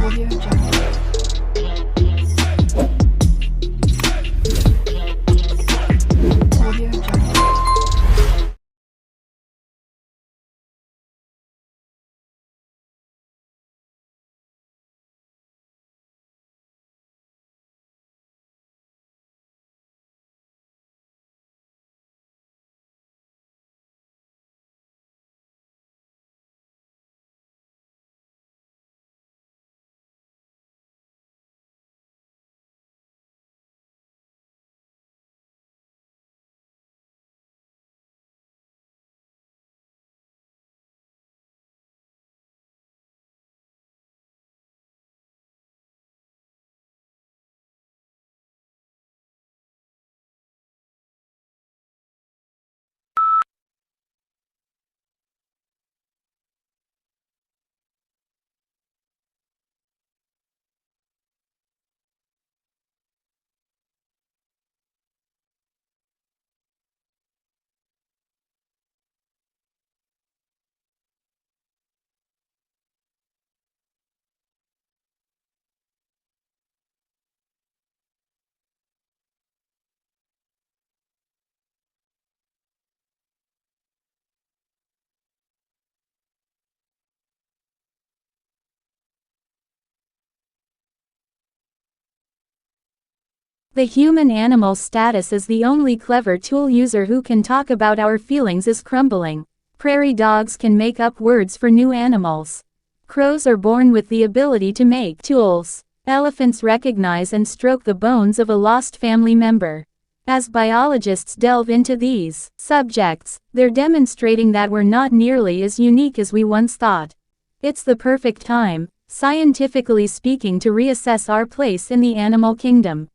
Audio Jungle. Audio Jungle. The human-animal status is the only clever tool user who can talk about our feelings is crumbling. Prairie dogs can make up words for new animals. Crows are born with the ability to make tools. Elephants recognize and stroke the bones of a lost family member. As biologists delve into these subjects, they're demonstrating that we're not nearly as unique as we once thought. It's the perfect time, scientifically speaking, to reassess our place in the animal kingdom.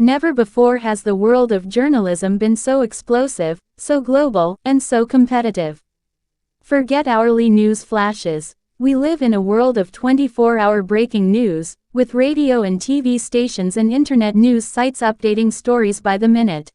Never before has the world of journalism been so explosive, so global, and so competitive. Forget hourly news flashes. We live in a world of 24-hour breaking news, with radio and TV stations and internet news sites updating stories by the minute.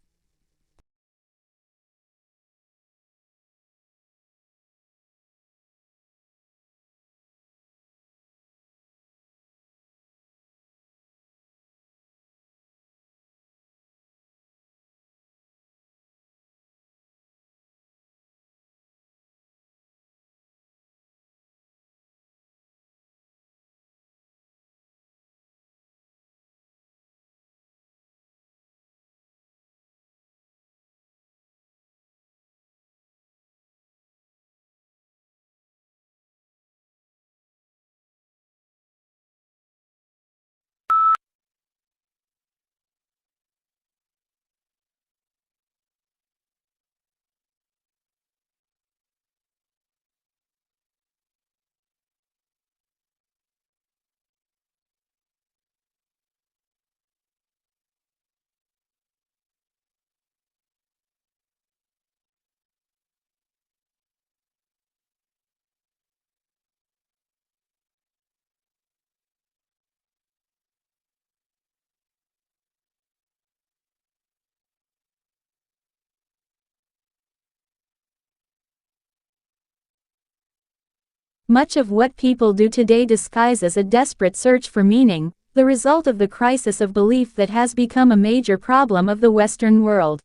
Much of what people do today disguises a desperate search for meaning, the result of the crisis of belief that has become a major problem of the Western world.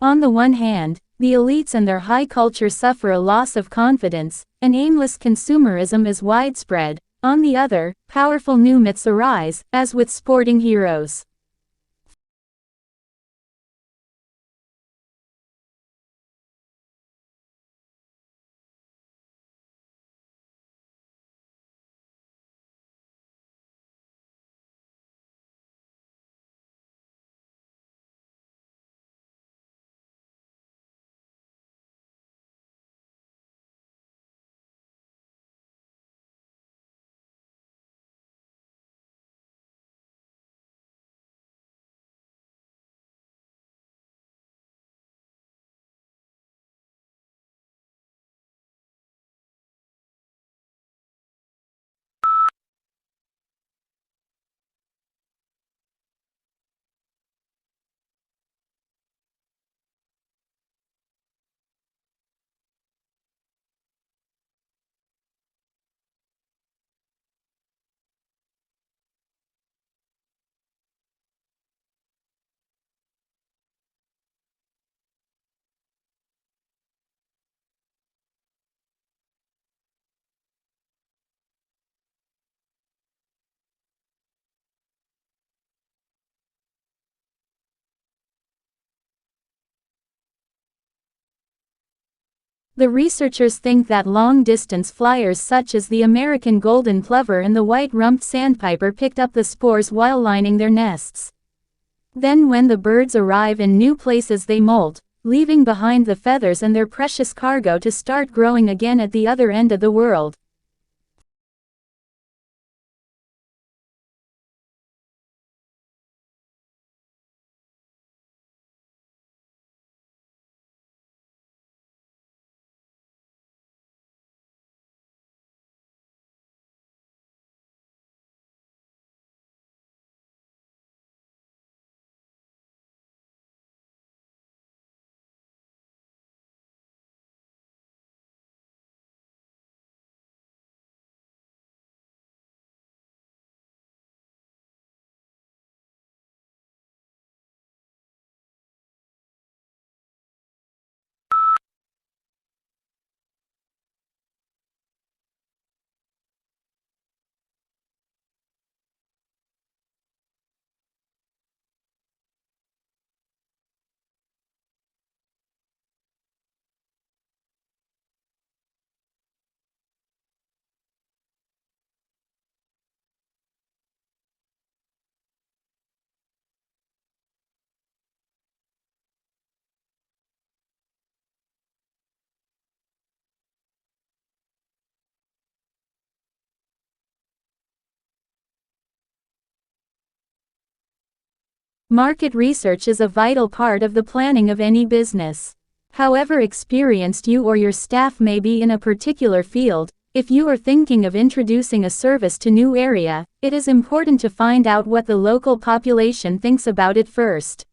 On the one hand, the elites and their high culture suffer a loss of confidence, and aimless consumerism is widespread. On the other, powerful new myths arise, as with sporting heroes. The researchers think that long-distance flyers such as the American golden plover and the white-rumped sandpiper picked up the spores while lining their nests. Then when the birds arrive in new places they molt, leaving behind the feathers and their precious cargo to start growing again at the other end of the world. Market research is a vital part of the planning of any business. However experienced you or your staff may be in a particular field, if you are thinking of introducing a service to new area, it is important to find out what the local population thinks about it first.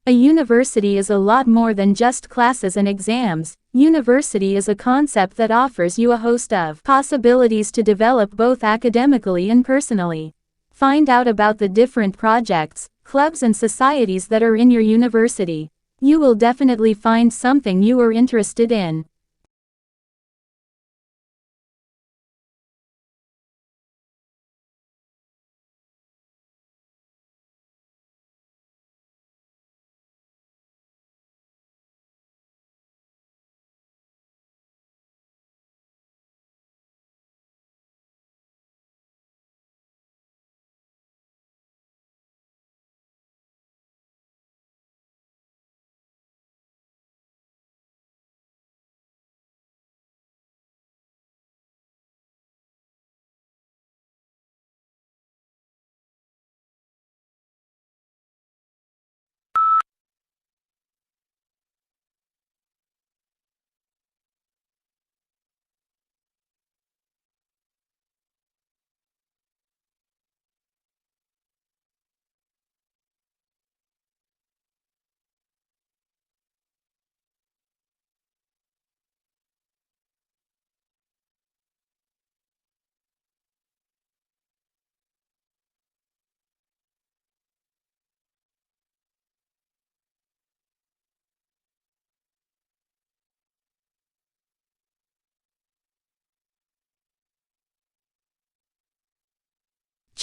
A university is a lot more than just classes and exams. University is a concept that offers you a host of possibilities to develop both academically and personally. Find out about the different projects, clubs and societies that are in your university. You will definitely find something you are interested in.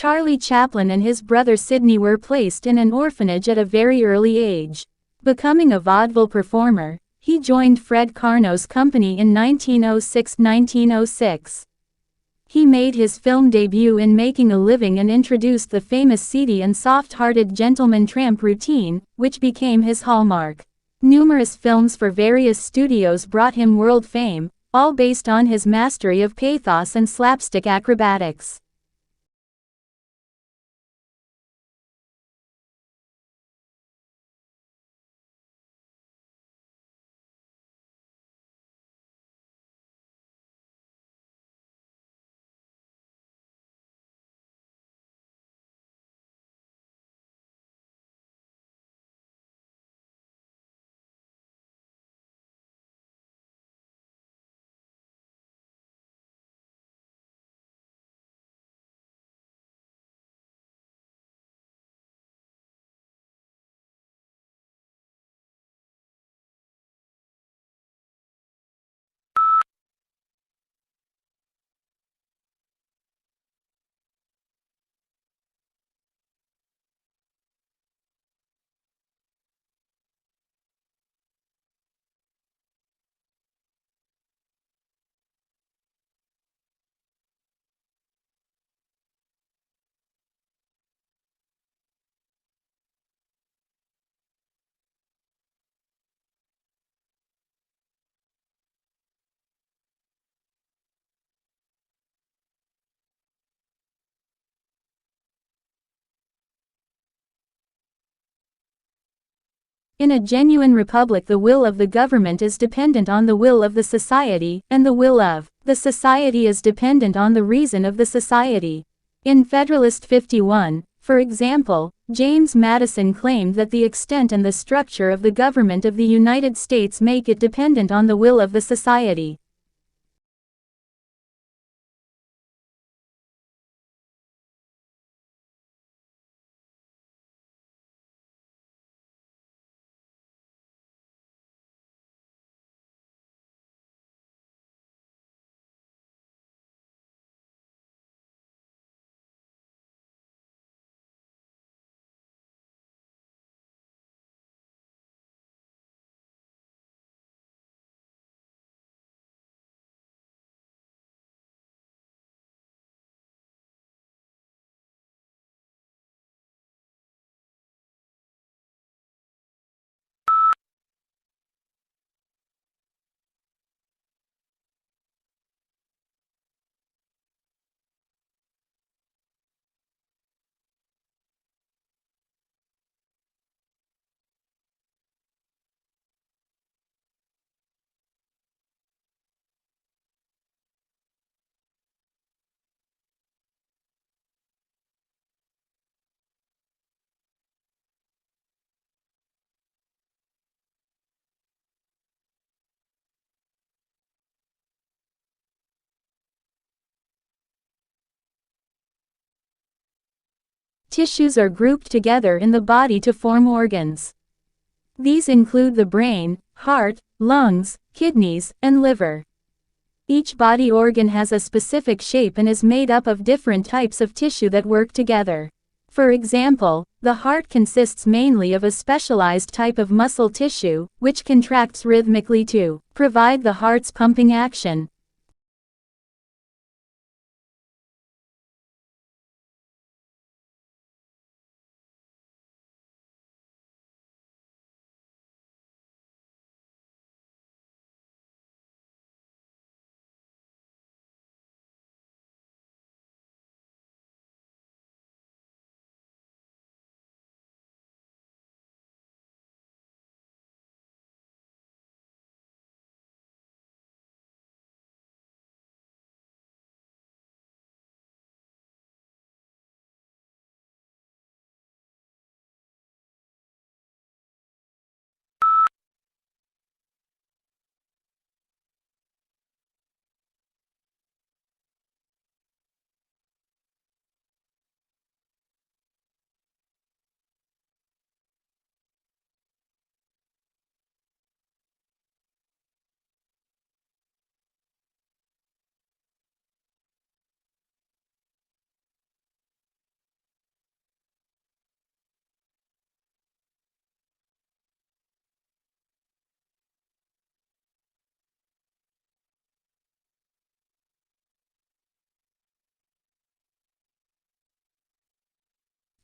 Charlie Chaplin and his brother Sidney were placed in an orphanage at a very early age. Becoming a vaudeville performer, he joined Fred Karno's company in 1906. He made his film debut in Making a Living and introduced the famous seedy and soft-hearted gentleman tramp routine, which became his hallmark. Numerous films for various studios brought him world fame, all based on his mastery of pathos and slapstick acrobatics. In a genuine republic, the will of the government is dependent on the will of the society, and the will of the society is dependent on the reason of the society. In Federalist 51, for example, James Madison claimed that the extent and the structure of the government of the United States make it dependent on the will of the society. Tissues are grouped together in the body to form organs. These include the brain, heart, lungs, kidneys, and liver. Each body organ has a specific shape and is made up of different types of tissue that work together. For example, the heart consists mainly of a specialized type of muscle tissue, which contracts rhythmically to provide the heart's pumping action.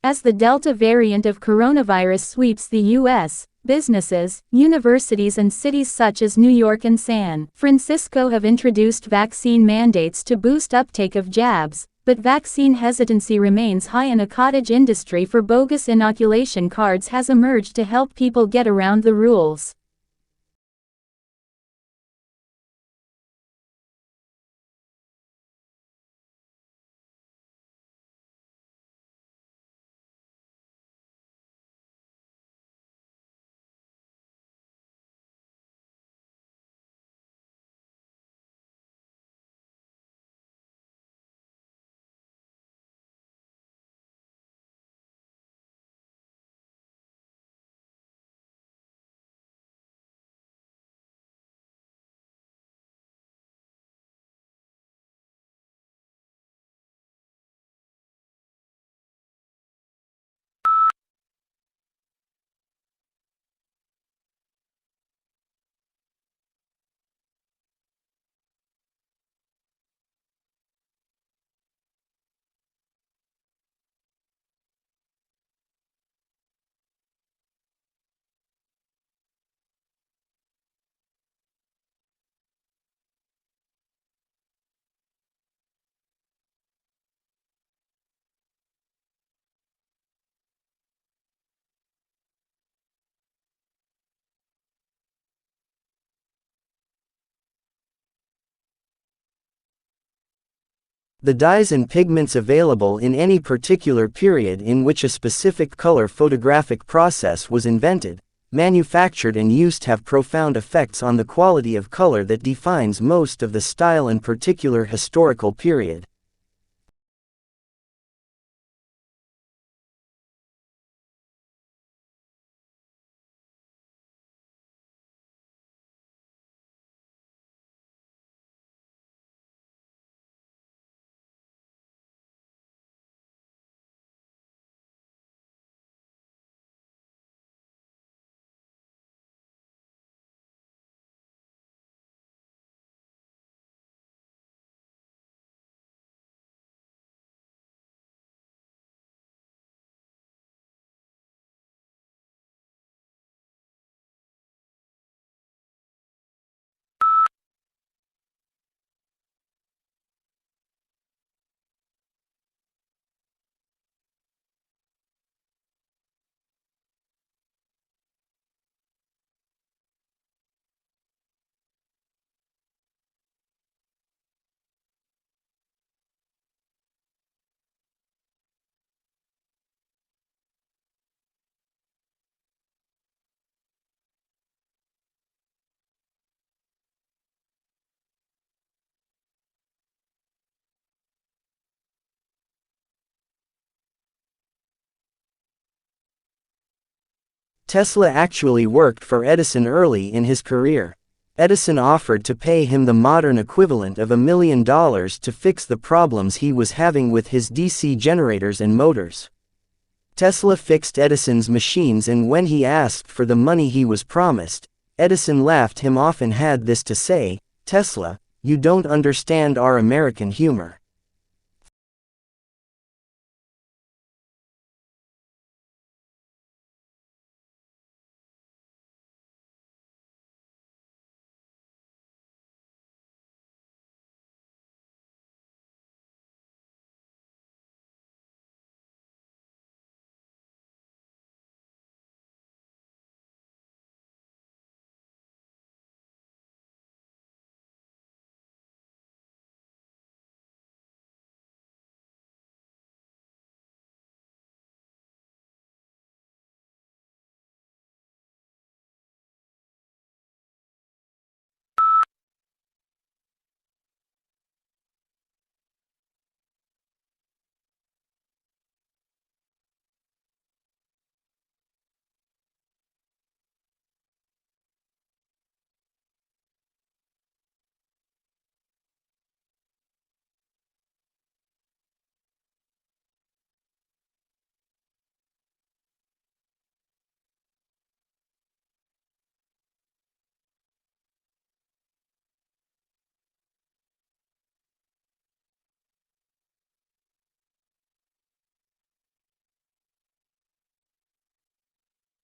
As the Delta variant of coronavirus sweeps the U.S., businesses, universities and cities such as New York and San Francisco have introduced vaccine mandates to boost uptake of jabs, but vaccine hesitancy remains high and a cottage industry for bogus inoculation cards has emerged to help people get around the rules. The dyes and pigments available in any particular period in which a specific color photographic process was invented, manufactured and used have profound effects on the quality of color that defines most of the style and particular historical period. Tesla actually worked for Edison early in his career. Edison offered to pay him the modern equivalent of $1 million to fix the problems he was having with his DC generators and motors. Tesla fixed Edison's machines, and when he asked for the money he was promised, Edison laughed him off and had this to say, "Tesla, you don't understand our American humor."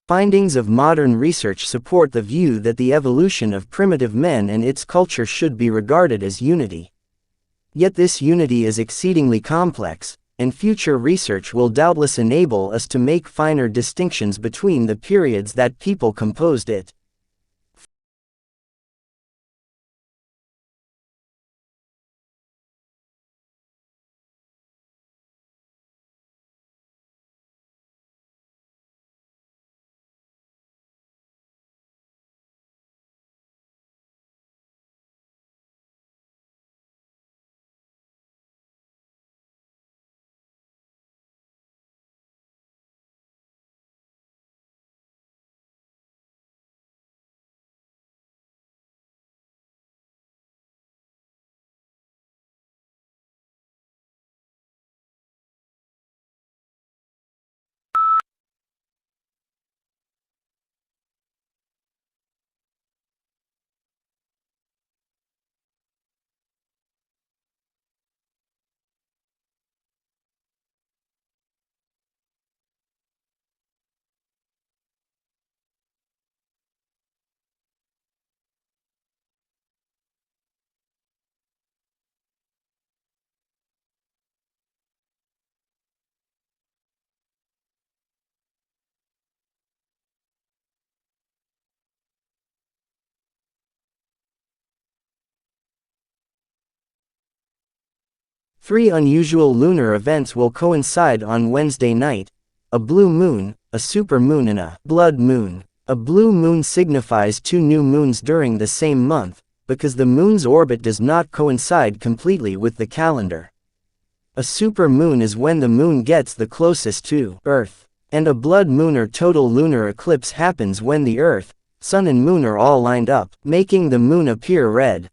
Findings of modern research support the view that the evolution of primitive men and its culture should be regarded as unity. Yet this unity is exceedingly complex, and future research will doubtless enable us to make finer distinctions between the periods that people composed it. Three unusual lunar events will coincide on Wednesday night: a blue moon, a supermoon, and a blood moon. A blue moon signifies two new moons during the same month, because the moon's orbit does not coincide completely with the calendar. A supermoon is when the moon gets the closest to Earth. And a blood moon or total lunar eclipse happens when the Earth, Sun and Moon are all lined up, making the moon appear red.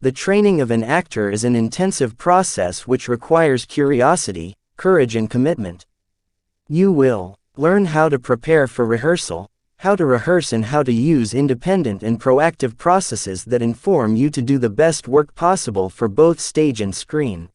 The training of an actor is an intensive process which requires curiosity, courage and commitment. You will learn how to prepare for rehearsal, how to rehearse and how to use independent and proactive processes that inform you to do the best work possible for both stage and screen.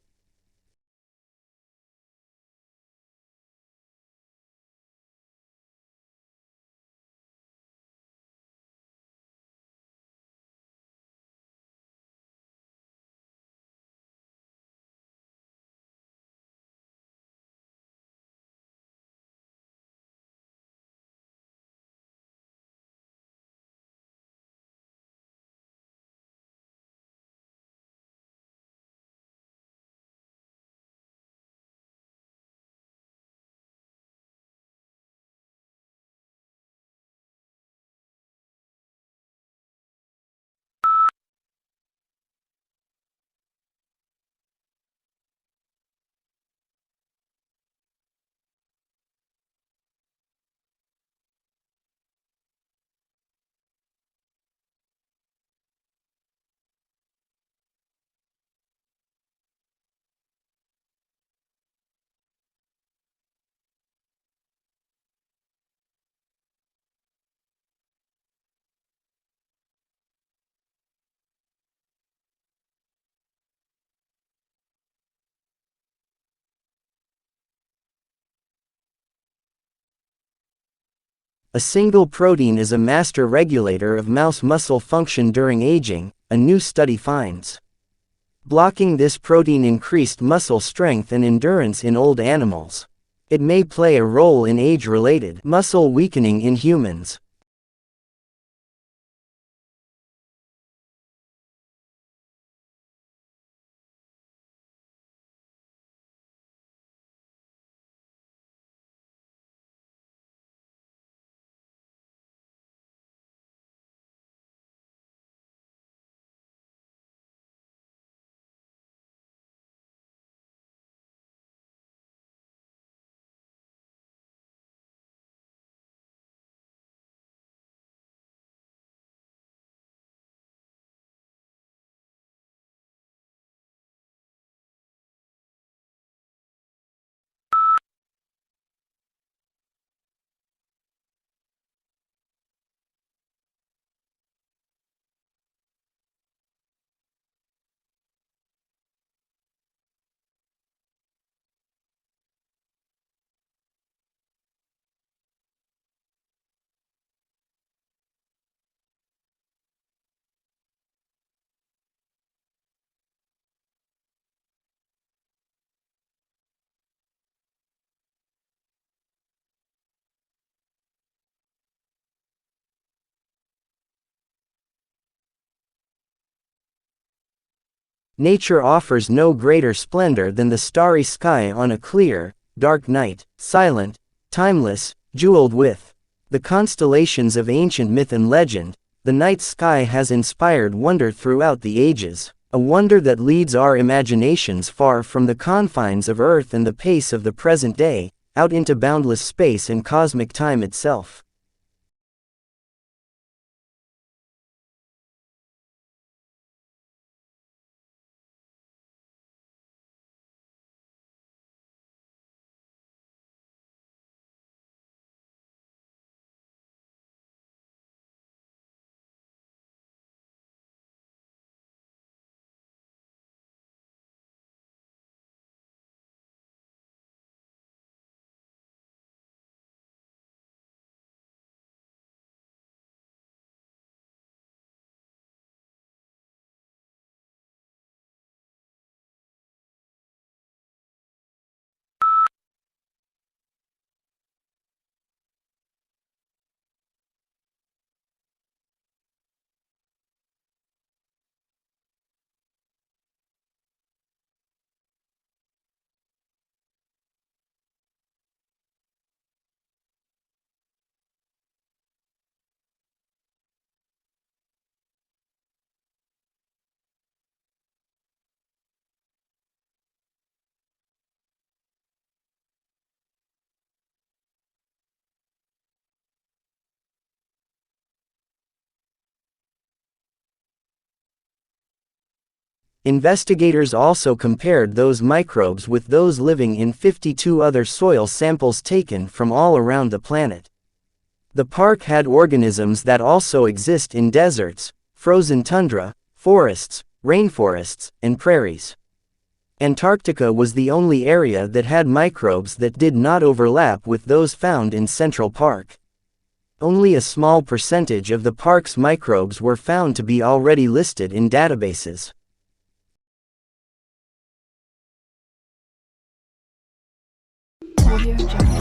A single protein is a master regulator of mouse muscle function during aging, a new study finds. Blocking this protein increased muscle strength and endurance in old animals. It may play a role in age-related muscle weakening in humans. Nature offers no greater splendor than the starry sky on a clear, dark night, silent, timeless, jeweled with the constellations of ancient myth and legend. The night sky has inspired wonder throughout the ages, a wonder that leads our imaginations far from the confines of Earth and the pace of the present day, out into boundless space and cosmic time itself. Investigators also compared those microbes with those living in 52 other soil samples taken from all around the planet. The park had organisms that also exist in deserts, frozen tundra, forests, rainforests, and prairies. Antarctica was the only area that had microbes that did not overlap with those found in Central Park. Only a small percentage of the park's microbes were found to be already listed in databases. Audio Jungle.